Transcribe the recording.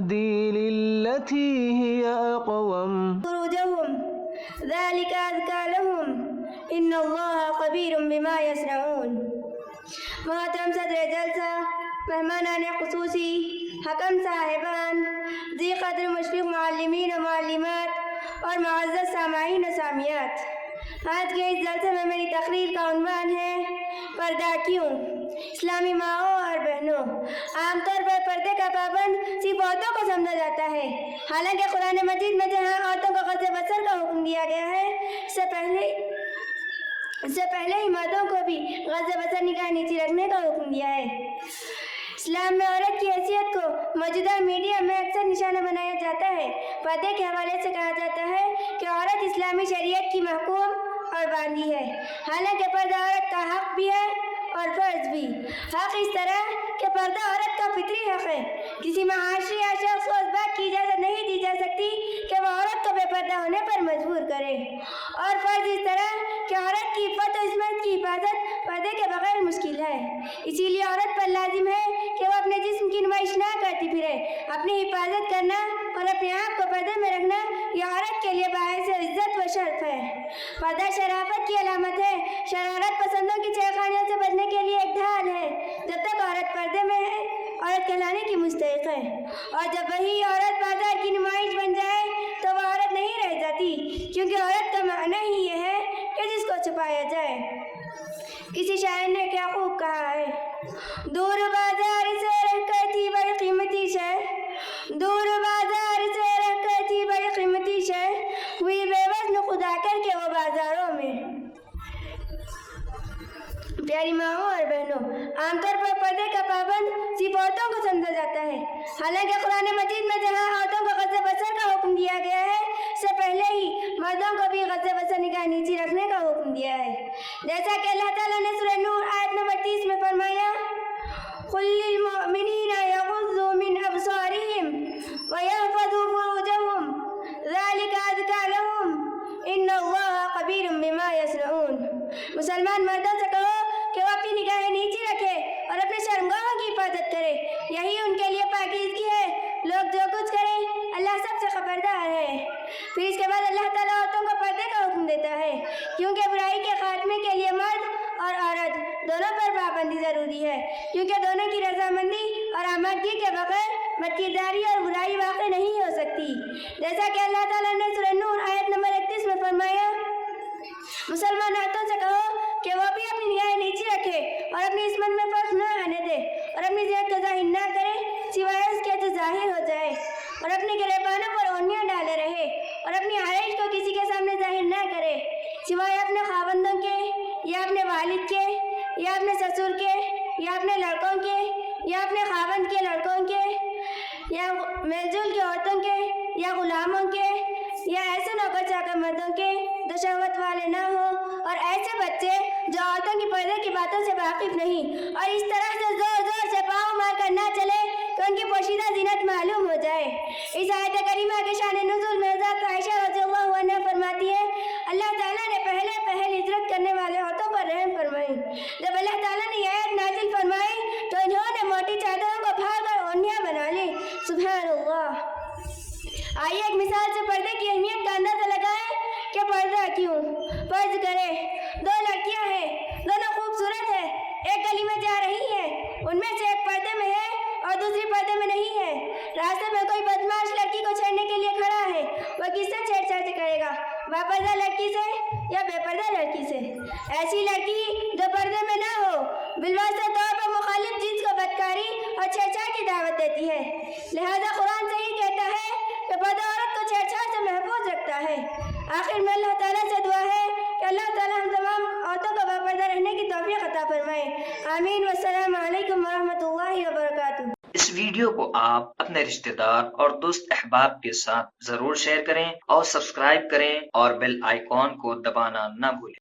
يهدي للتي هي أقوم فروجهم ذلك أزكى لهم إن الله خبير بما يصنعون۔ محترم صدر جلسہ، مہمانان خصوصی، حکم صاحبان، ذی قدر مشفق معلمین و معلمات اور معزز سامعین و سامعات، آج کے اس جلسے میں میری تقریر کا عنوان ہے پردہ کیوں؟ اسلامی ماؤں اور بہنوں، عام طور پر پردے کا پابند صرف عورتوں کو سمجھا جاتا ہے، حالانکہ قرآن مجید میں جہاں عورتوں کو غض بصر کا حکم دیا گیا ہے، اس سے پہلے ہی مردوں کو بھی غض بصر نگاہ نیچی رکھنے کا حکم دیا ہے۔ اسلام میں عورت کی حیثیت کو موجودہ میڈیا میں اکثر نشانہ بنایا جاتا ہے۔ پردے کے حوالے سے کہا جاتا ہے کہ عورت اسلامی شریعت کی محکوم اور باندھی ہے، حالانکہ پردہ عورت کا حق بھی ہے اور فرض بھی۔ حق اس طرح کہ پردہ عورت کا فطری حق ہے، کسی معاشرے یا شخص کو اس بات کی اجازت نہیں دی جا سکتی کہ وہ عورت کو بے پردہ ہونے پر مجبور کرے، اور فرض اس طرح کہ عورت کی عفت و عصمت کی حفاظت پردے کے بغیر مشکل ہے۔ اسی لیے عورت پر لازم ہے کہ وہ اپنے جسم کی نمائش نہ کرتی پھرے۔ اپنی حفاظت کرنا اور اپنے آپ کو پردے میں رکھنا یہ عورت کے لیے باعث عزت و شرف ہے۔ پردہ شرافت کی علامت ہے، شرارت پسندوں کی چھیڑخانیوں سے بچنے کے لیے ایک ڈھال ہے۔ جب تک عورت پردے میں ہے، عورت کہلانے کی مستحق ہے، اور جب وہی عورت بازار کی نمائش بن جائے تو وہ عورت نہیں رہ جاتی، کیونکہ عورت کا معنی ہی یہ ہے کہ جس کو چھپایا جائے۔ کسی شاعر نے کیا خوب کہا ہے، دور بازار سے رہ کر تھی بڑی قیمتی شے، دور بازار سے رہ کر تھی بڑی قیمتی شے، ہوئی بے وزن خدا کر کے وہ بازاروں میں۔ پیاری ماؤں اور بہنوں، عام طور پر پردے کا پابند صرف عورتوں کو سمجھا جاتا ہے، حالانکہ قرآن مجید میں جہاں عورتوں کو غض بصر کا حکم دیا گیا ہے، اس سے پہلے ہی مردوں کو بھی غض بصر نگاہ نیچی رکھنے کا حکم دیا ہے۔ جیسا کہ اللہ تعالیٰ نے سورہ نور آیت نمبر 30 میں فرمایا، قُل لِّلْمُؤْمِنِينَ يَغُضُّوا مِنْ أَبْصَارِهِمْ وَيَحْفَظُوا فُرُوجَهُمْ ذَلِكَ أَزْكَىٰ لَهُمْ إِنَّ اللَّهَ خَبِيرٌ بِمَا يَصْنَعُونَ۔ مسلمان مردوں سے کہو کہ وہ اپنی نگاہیں نیچی رکھے اور اپنے شرمگاہوں کی حفاظت کرے، یہی ان کے لیے پاکیزگی ہے۔ لوگ جو کچھ کریں اللہ سب سے خبردار ہے۔ پھر اس کے بعد اللہ تعالیٰ عورتوں کو پردے کا حکم دیتا ہے، کیونکہ برائی کے خاتمے کے لیے مرد اور عورت دونوں پر پابندی ضروری ہے، کیونکہ دونوں کی رضامندی اور آمادگی کے بغیر بدکرداری اور برائی واقع نہیں ہو سکتی۔ جیسا کہ اللہ تعالیٰ نے سورہ نور آیت نمبر 31 میں فرمایا، مسلمان عورتوں سے کہو کہ وہ بھی اپنی نگاہیں نیچی رکھے اور اپنی عصمت میں فرق نہ آنے دے، اور اپنی زینت کو ظاہر نہ کرے سوائے اس کے جو ظاہر ہو جائے، اور اپنے گریبانوں پر اونیاں ڈالے رہے، اور اپنی عائش کو کسی کے سامنے ظاہر نہ کرے سوائے اپنے خاوندوں کے یا اپنے والد کے یا اپنے سسر کے یا اپنے لڑکوں کے یا اپنے خاوند کے لڑکوں کے یا میل جول کی عورتوں کے یا غلاموں کے یا ایسے نوکر چاکر مردوں کے جو شہوت والے نہ ہوں، اور ایسے بچے جو عورتوں کی پردے کی باتوں سے واقف نہیں، اور اس طرح سے زور زور سے پاؤں مار کر نہ چلے کہ ان کی پوشیدہ زینت معلوم ہو جائے۔ اس آیت کریمہ کے شان نزول میں حضرت عائشہ رضی اللہ عنہا فرماتی ہے، اللہ تعالیٰ نے پہلے ہجرت کرنے والے عورتوں پر رحم فرمائی۔ جب اللہ تعالیٰ نے یہ آیت نازل فرمائی تو انہوں نے موٹی چادروں کو پھاڑ کر اونیاں بنا لی۔ سبحان اللہ۔ آئیے ایک مثال سے پردے کی اہمیت کا اندازہ لگائیں کہ پردہ کیوں؟ فرض کرے دو لڑکیاں ہیں، دونوں خوبصورت ہیں، ایک گلی میں جا رہی ہیں، ان میں سے ایک پردے میں ہے اور دوسری پردے میں نہیں ہے۔ راستے میں کوئی بدماش لڑکی کو چھیڑنے کے لیے کھڑا ہے، وہ کس سے چھیڑ چھاڑ کرے گا؟ باپردہ لڑکی سے یا بے پردہ لڑکی سے؟ ایسی لڑکی جو پردے میں نہ ہو بالواسطہ طور پر مخالف جنس کو بدکاری اور چھیڑ چھاڑ کی دعوت دیتی ہے۔ لہذا قرآن صحیح کہتا ہے کہ پردہ عورت کو چھیڑ چھاڑ سے محفوظ رکھتا ہے۔ آخر میں اللہ تعالیٰ سے دعا ہے کہ اللہ تعالیٰ ہم تمام عورتوں کو باپردہ رہنے کی توفیق عطا فرمائے۔ آمین۔ والسلام علیکم ورحمۃ اللہ وبرکاتہ۔ اس ویڈیو کو آپ اپنے رشتہ دار اور دوست احباب کے ساتھ ضرور شیئر کریں اور سبسکرائب کریں اور بیل آئیکن کو دبانا نہ بھولیں۔